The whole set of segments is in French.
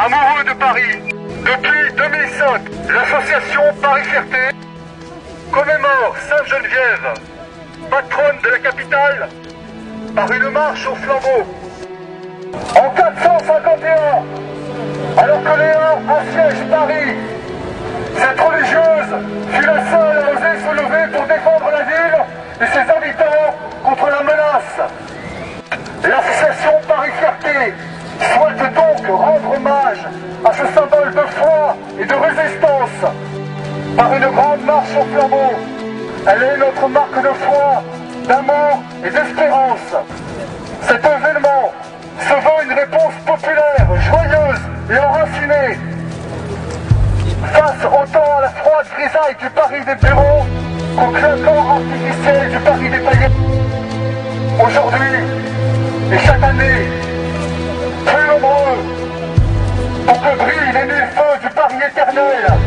amoureux de Paris. Depuis 2005, l'association Paris Fierté commémore Sainte Geneviève, patronne de la capitale, par une marche au flambeau. En 451, alors que Léon assiège Paris, cette religieuse fut la seule à oser se lever pour défendre la ville et ses habitants contre la menace. L'association Paris Fierté souhaite donc rendre hommage à ce symbole de foi et de résistance par une grande marche au flambeau. Elle est notre marque de foi, d'amour et d'espérance. Cet événement se veut une réponse populaire, joyeuse et enracinée face autant à la froide grisaille du Paris des bureaux qu'au clinquant artificiel du Paris des paillettes. Aujourd'hui et chaque année, plus nombreux pour que brillent les mille feux du Paris éternel.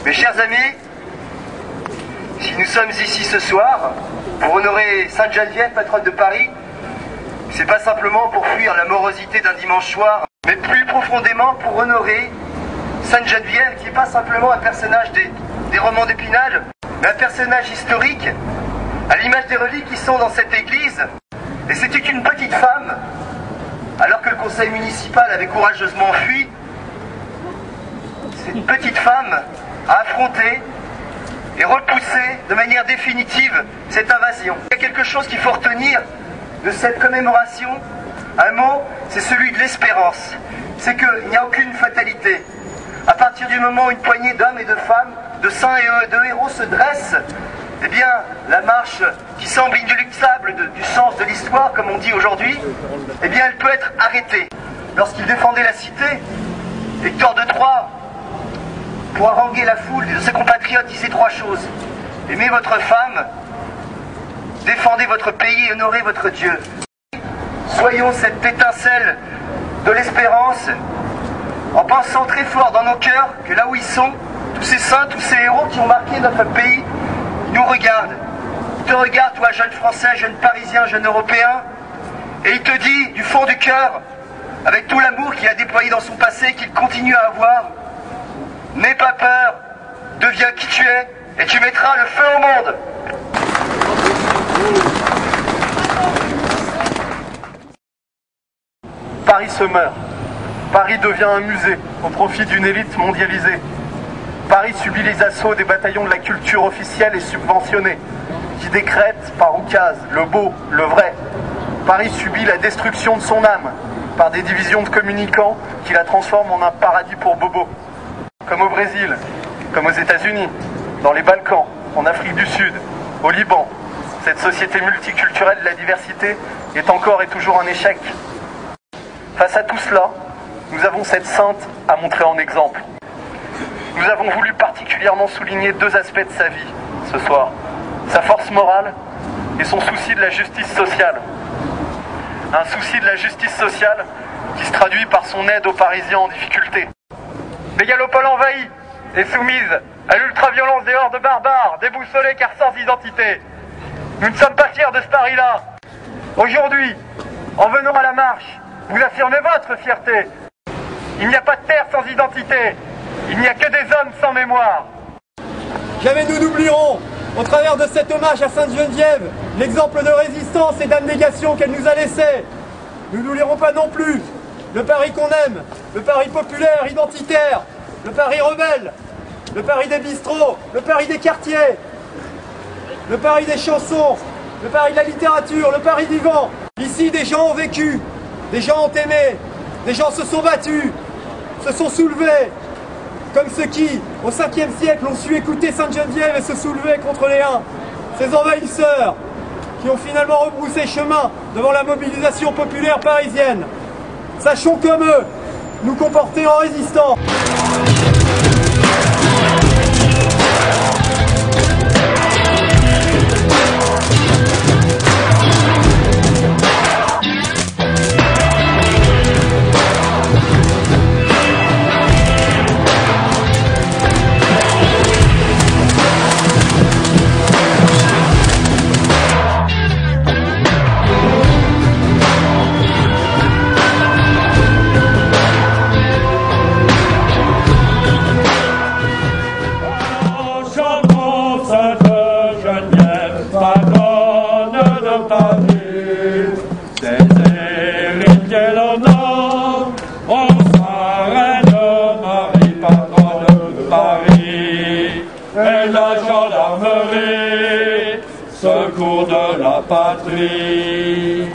Mes chers amis, si nous sommes ici ce soir pour honorer Sainte Geneviève, patronne de Paris, c'est pas simplement pour fuir la morosité d'un dimanche soir, mais plus profondément pour honorer Sainte Geneviève, qui n'est pas simplement un personnage des romans d'Épinal, mais un personnage historique, à l'image des reliques qui sont dans cette église. Et c'était une petite femme, alors que le conseil municipal avait courageusement fui. Cette petite femme a affronté et repoussé de manière définitive cette invasion. Il y a quelque chose qu'il faut retenir de cette commémoration, un mot, c'est celui de l'espérance. C'est qu'il n'y a aucune fatalité. À partir du moment où une poignée d'hommes et de femmes, de saints et de héros se dressent, eh bien, la marche qui semble inéluctable du sens de l'histoire, comme on dit aujourd'hui, eh bien, elle peut être arrêtée. Lorsqu'il défendait la cité, Hector de Troie, pour haranguer la foule de ses compatriotes, disait trois choses. Aimez votre femme, défendez votre pays et honorez votre Dieu. Soyons cette étincelle de l'espérance, en pensant très fort dans nos cœurs que là où ils sont, tous ces saints, tous ces héros qui ont marqué notre pays, ils nous regardent. Il te regarde, toi, jeune Français, jeune Parisien, jeune Européen, et il te dit, du fond du cœur, avec tout l'amour qu'il a déployé dans son passé, qu'il continue à avoir, n'aie pas peur, deviens qui tu es, et tu mettras le feu au monde. Paris se meurt. Paris devient un musée au profit d'une élite mondialisée. Paris subit les assauts des bataillons de la culture officielle et subventionnée, qui décrètent par oukase le beau, le vrai. Paris subit la destruction de son âme par des divisions de communicants qui la transforment en un paradis pour bobos. Comme au Brésil, comme aux États-Unis, dans les Balkans, en Afrique du Sud, au Liban, cette société multiculturelle de la diversité est encore et toujours un échec. Face à tout cela, nous avons cette sainte à montrer en exemple. Nous avons voulu particulièrement souligner deux aspects de sa vie ce soir. Sa force morale et son souci de la justice sociale. Un souci de la justice sociale qui se traduit par son aide aux Parisiens en difficulté. Mégalopole envahie et soumise à l'ultraviolence des hordes barbares, déboussolées car sans identité. Nous ne sommes pas fiers de ce Paris-là. Aujourd'hui, en venant à la marche, vous affirmez votre fierté. Il n'y a pas de terre sans identité. Il n'y a que des hommes sans mémoire. Jamais nous n'oublierons, au travers de cet hommage à Sainte-Geneviève, l'exemple de résistance et d'abnégation qu'elle nous a laissé. Nous n'oublierons pas non plus le Paris qu'on aime, le Paris populaire, identitaire, le Paris rebelle, le Paris des bistrots, le Paris des quartiers, le Paris des chansons, le Paris de la littérature, le Paris du vent. Ici, des gens ont vécu, des gens ont aimé, des gens se sont battus, se sont soulevés, comme ceux qui, au 5e siècle, ont su écouter Sainte-Geneviève et se soulever contre les Huns, ces envahisseurs qui ont finalement rebroussé chemin devant la mobilisation populaire parisienne. Sachons comme eux, nous comporter en résistants. Et la gendarmerie, secours de la patrie.